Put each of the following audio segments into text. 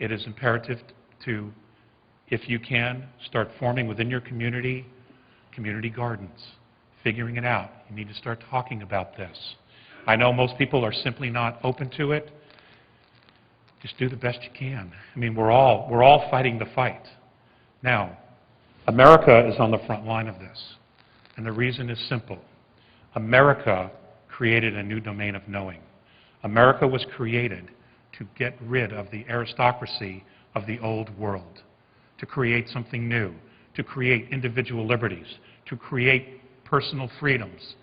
It is imperative to, if you can, start forming within your community gardens, figuring it out. You need to start talking about this. I know most people are simply not open to it. Just do the best you can. I mean, we're all fighting the fight. Now, America is on the front line of this, and the reason is simple. America created a new domain of knowing. America was created to get rid of the aristocracy of the old world, to create something new, to create individual liberties, to create personal freedoms.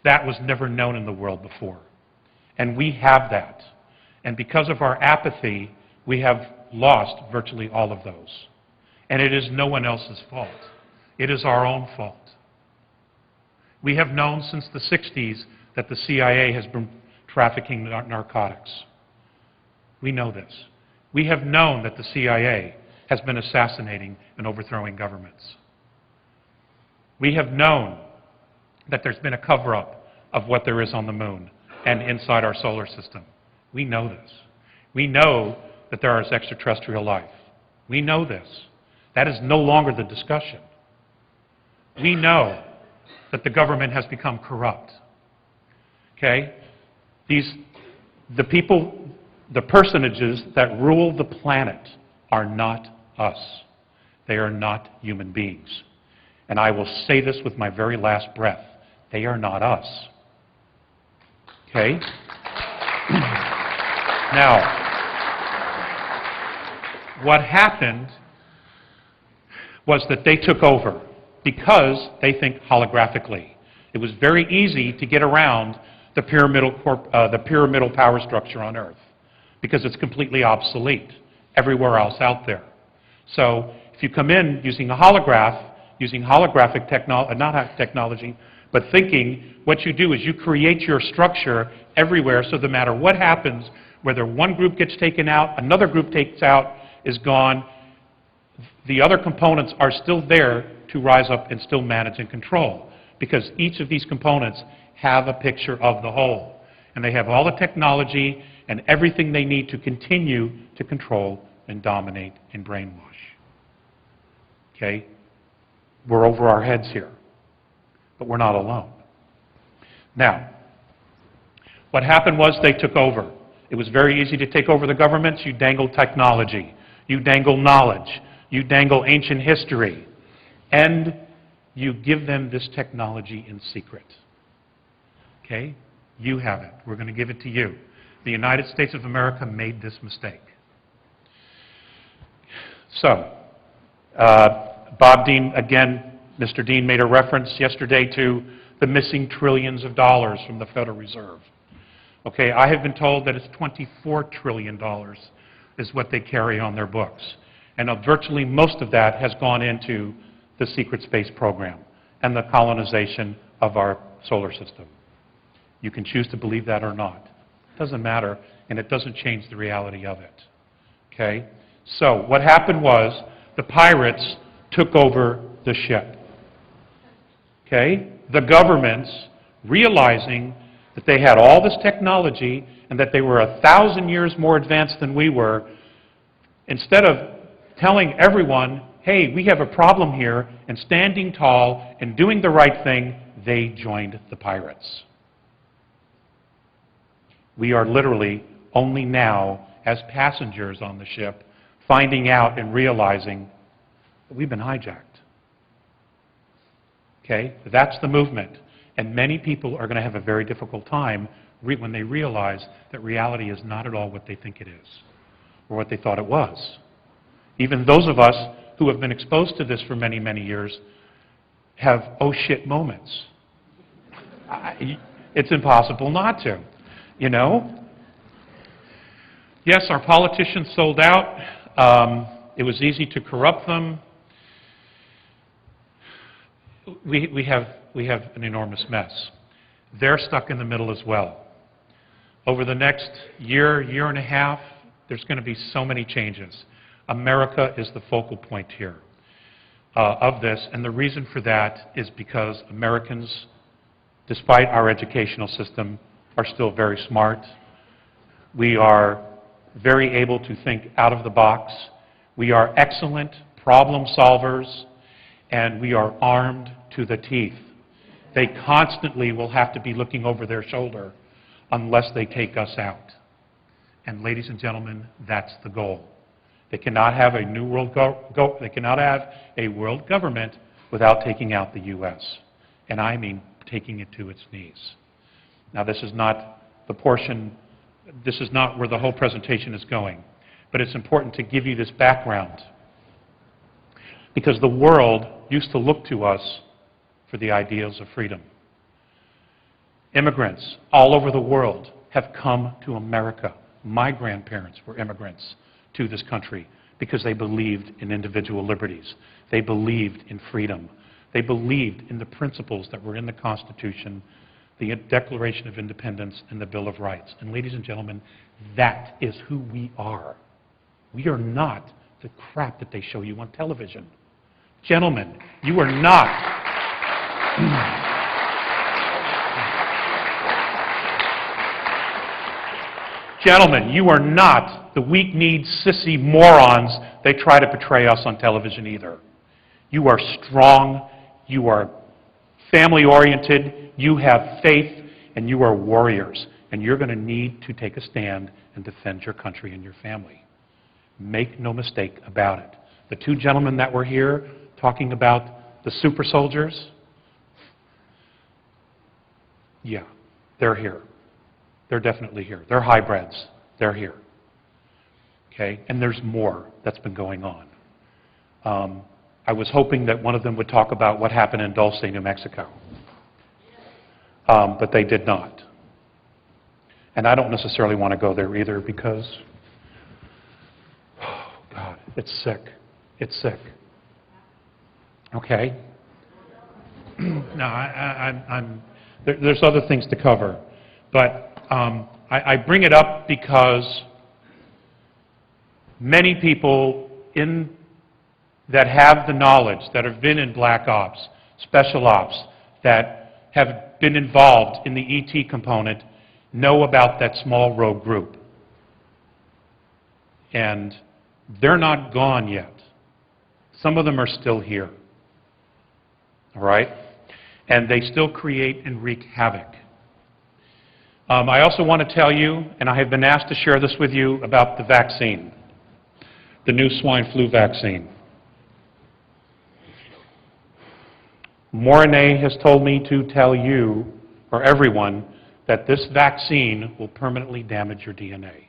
That was never known in the world before. And we have that. And because of our apathy, we have lost virtually all of those. And it is no one else's fault. It is our own fault. We have known since the 60s that the CIA has been trafficking narcotics. We know this. We have known that the CIA has been assassinating and overthrowing governments. We have known that there's been a cover-up of what there is on the moon and inside our solar system. We know this. We know that there is extraterrestrial life. We know this. That is no longer the discussion. We know that the government has become corrupt. Okay? The people, the personages that rule the planet are not us. They are not human beings. And I will say this with my very last breath. They are not us. Okay? Now, what happened was that they took over because they think holographically. It was very easy to get around the pyramidal power structure on Earth because it's completely obsolete everywhere else out there. So if you come in using a holograph, using holographic technology, but thinking, what you do is you create your structure everywhere so no matter what happens, whether one group gets taken out, another group takes out, is gone, the other components are still there to rise up and still manage and control because each of these components have a picture of the whole. And they have all the technology and everything they need to continue to control and dominate and brainwash. Okay? We're over our heads here. But we're not alone. Now, what happened was they took over. It was very easy to take over the governments. You dangle technology. You dangle knowledge. You dangle ancient history. And you give them this technology in secret. Okay? You have it. We're going to give it to you. The United States of America made this mistake. So, Bob Dean, again, Mr. Dean made a reference yesterday to the missing trillions of dollars from the Federal Reserve. Okay, I have been told that it's $24 trillion is what they carry on their books. And virtually most of that has gone into the secret space program and the colonization of our solar system. You can choose to believe that or not. It doesn't matter, and it doesn't change the reality of it. Okay? So what happened was the pirates took over the ship. Okay? The governments, realizing that they had all this technology and that they were 1,000 years more advanced than we were, instead of telling everyone, hey, we have a problem here, and standing tall and doing the right thing, they joined the pirates. We are literally only now, as passengers on the ship, finding out and realizing that we've been hijacked. Okay? That's the movement. And many people are going to have a very difficult time when they realize that reality is not at all what they think it is or what they thought it was. Even those of us who have been exposed to this for many, many years have oh shit moments. It's impossible not to, you know? Yes, our politicians sold out. It was easy to corrupt them. We have an enormous mess. They're stuck in the middle as well. Over the next year, year and a half, there's going to be so many changes. America is the focal point here of this, and the reason for that is because Americans, despite our educational system, are still very smart. We are very able to think out of the box. We are excellent problem solvers, and we are armed to the teeth. They constantly will have to be looking over their shoulder unless they take us out. And ladies and gentlemen, that's the goal. They cannot have a new world they cannot have a world government without taking out the U.S. And I mean taking it to its knees. Now, this is not the portion, this is not where the whole presentation is going, but it's important to give you this background because the world used to look to us for the ideals of freedom. Immigrants all over the world have come to America. My grandparents were immigrants to this country because they believed in individual liberties. They believed in freedom. They believed in the principles that were in the Constitution, the Declaration of Independence, and the Bill of Rights. And ladies and gentlemen, that is who we are. We are not the crap that they show you on television. Gentlemen, you are not. Gentlemen, you are not the weak-kneed, sissy morons they try to portray us on television either. You are strong, you are family-oriented, you have faith, and you are warriors. And you're going to need to take a stand and defend your country and your family. Make no mistake about it. The two gentlemen that were here talking about the super soldiers, yeah, they're here. They're definitely here. They're hybrids. They're here. Okay? And there's more that's been going on. I was hoping that one of them would talk about what happened in Dulce, New Mexico. But they did not. And I don't necessarily want to go there either because, oh God, it's sick. It's sick. Okay? No, there's other things to cover. But I bring it up because many people that have the knowledge, that have been in black ops, special ops, that have been involved in the ET component, know about that small rogue group. And they're not gone yet. Some of them are still here. All right? And they still create and wreak havoc. I also want to tell you, and I have been asked to share this with you, about the vaccine, the new swine flu vaccine. Mornay has told me to tell you, or everyone, that this vaccine will permanently damage your DNA.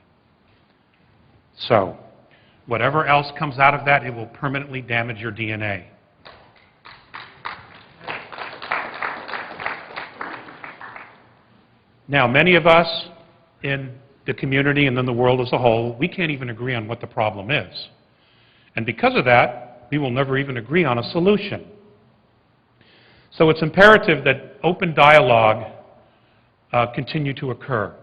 So, whatever else comes out of that, it will permanently damage your DNA. Now, many of us in the community and then the world as a whole, we can't even agree on what the problem is. And because of that, we will never even agree on a solution. So it's imperative that open dialogue continue to occur.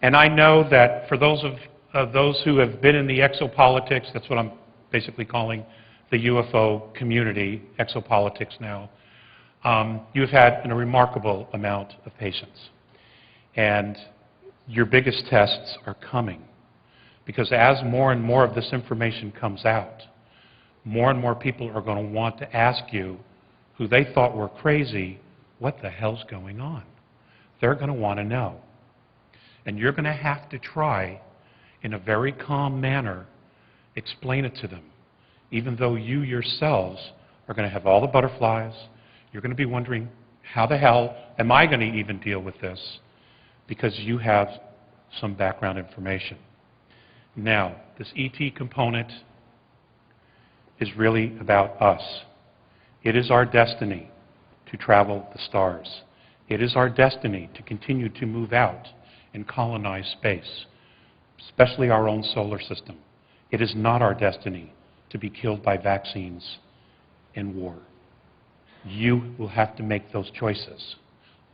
And I know that for those who have been in the exopolitics, that's what I'm basically calling the UFO community, exopolitics now, you've had a remarkable amount of patience. And your biggest tests are coming. Because as more and more of this information comes out, more and more people are going to want to ask you, who they thought were crazy, what the hell's going on? They're going to want to know. And you're going to have to try, in a very calm manner, explain it to them. Even though you yourselves are going to have all the butterflies, you're going to be wondering, how the hell am I going to even deal with this? Because you have some background information. Now, this ET component is really about us. It is our destiny to travel the stars. It is our destiny to continue to move out and colonize space, especially our own solar system. It is not our destiny to be killed by vaccines and war. You will have to make those choices.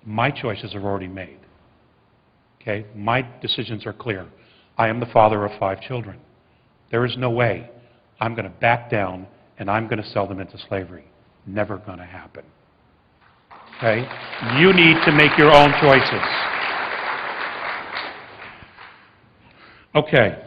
My choices are already made. Okay? My decisions are clear. I am the father of 5 children. There is no way I'm going to back down and I'm going to sell them into slavery. Never going to happen. Okay? You need to make your own choices. Okay.